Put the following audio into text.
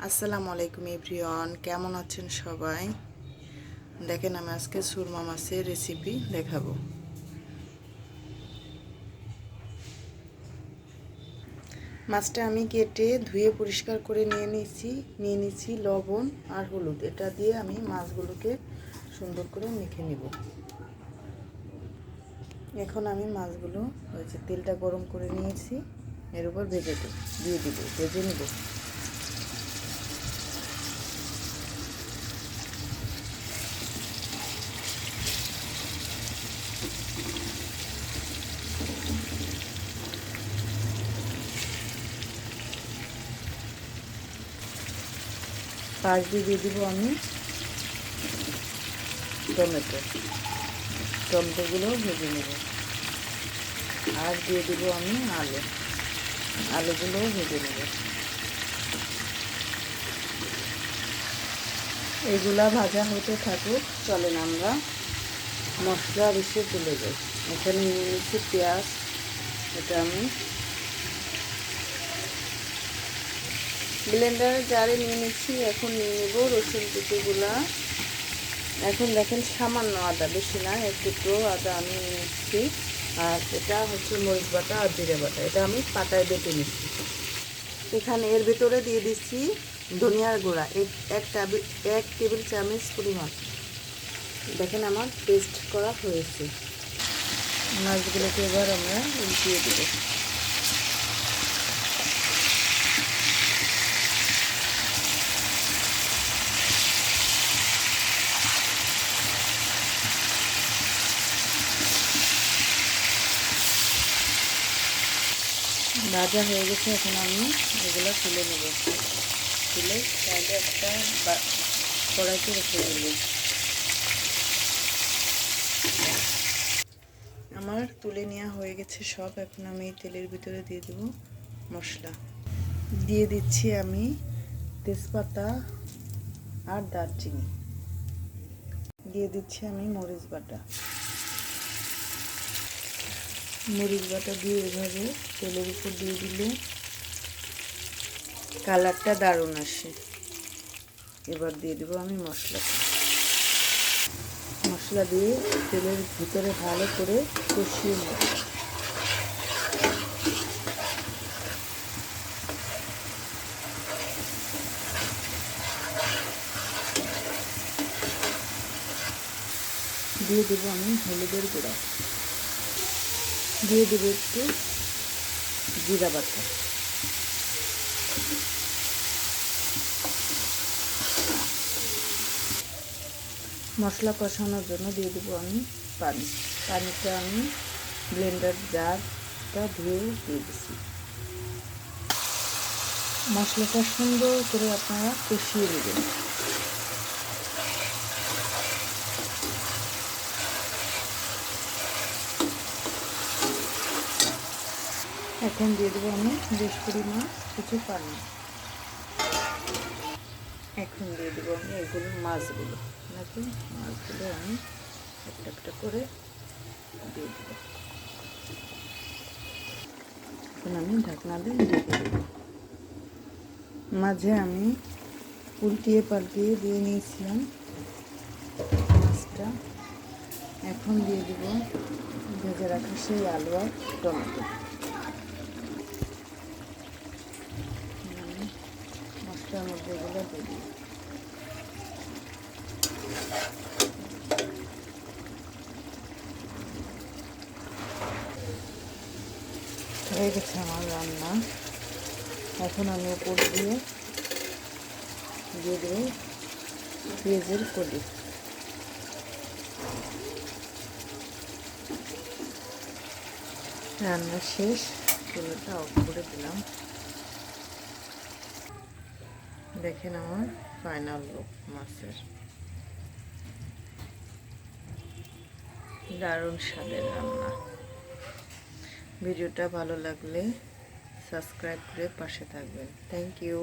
আসসালামু আলাইকুম এভরিওয়ান, কেমন আছেন সবাই? দেখেন আমি আজকে সুরমা মাছের রেসিপি দেখাবো। মাছটা আমি কেটে ধুয়ে পরিষ্কার করে নিয়ে নিয়েছি লবণ আর হলুদ। এটা দিয়ে আমি মাছগুলোকে সুন্দর করে মেখে নিব। এখন আমি মাছগুলো তেলটা গরম করে নিয়েছি, এর উপর ভেজে নিব। পাশ দিয়ে দিব আমি টমেটোগুলো ভেজে নেব। আর দিয়ে দিব আমি আলুগুলোও ভেজে নেব। এগুলা ভাজা হতে থাকুক, চলেন আমরা মশলা বেশি তুলে যাই। এখানে নিয়ে নিচ্ছি পেঁয়াজ, এটা আমি ব্লেন্ডারের জারে নিয়ে নিচ্ছি। এখন নিয়ে নেব রসুন কুচিগুলা। এখন দেখেন সামান্য আদা, বেশি না, এক টুকরো আদা আমি নিয়ে নিচ্ছি। আর এটা হচ্ছে মরিচ বাটা আর জিরে বাটা, এটা আমি পাটায় বেটে নিচ্ছি। এখানে এর ভিতরে দিয়ে দিচ্ছি ধনিয়ার গুঁড়া এক টেবিল চামচ পরিমাণ। দেখেন আমার পেস্ট করা হয়েছে। মাছগুলোকে এবার আমরা উল্টিয়ে দেব। ভাজা হয়ে গেছে, এখন আমি এগুলো তুলে নেব। তুলে সাইডে একটা কড়াইতে রেখে দেব। আমার তুলে নেওয়া হয়ে গেছে সব। এখন আমি এই তেলের ভিতরে দিয়ে দেব মশলা। দিয়ে দিচ্ছি আমি তেজপাতা আর দারচিনি। দিয়ে দিচ্ছি আমি মরিচ বাটা দিয়ে এভাবে তেলের উপর দিয়ে দিলে কালারটা দারুণ আসে। এবার দিয়ে দেবো আমি মশলা দিয়ে তেলের ভিতরে ভালো করে কষিয়ে নেব। দিয়ে দেবো আমি হলুদের গুঁড়া, দিয়ে দেবো একটু জিরা বাটা, মশলা কষানোর জন্য দিয়ে দেবো আমি পানিটা আমি ব্লেন্ডার জারটা ধুয়ে দিয়ে দিচ্ছি। মশলাটা সুন্দর করে আপনারা কষিয়ে নেবেন। এখন দিয়ে দেবো আমি বেশ পরিমাণ কিছু পানি। এখন দিয়ে দেবো আমি মাছগুলো আমি একটা একটা করে দিয়ে দেবো। এখন আমি ঢাকনা দিয়ে ঢেকে দেবো। মাঝে আমি উল্টিয়ে পাল্টিয়ে দিয়ে নিয়েছিলাম মাছটা। এখন দিয়ে দেব ভেজে রাখা সেই আলু আর টমেটো। মশলার মধ্যে এগুলো দিয়ে দিই। হয়ে গেছে আমার রান্না। এখন আমি উপর দিয়ে দেবো পেঁয়াজের কলি। রান্না শেষ, চুলাটা অফ করে দিলাম। দেখেন আমার ফাইনাল লুক মাছের। দারুণ স্বাদের রান্না। ভিডিওটা ভালো লাগলে সাবস্ক্রাইব করে পাশে থাকবেন। Thank you.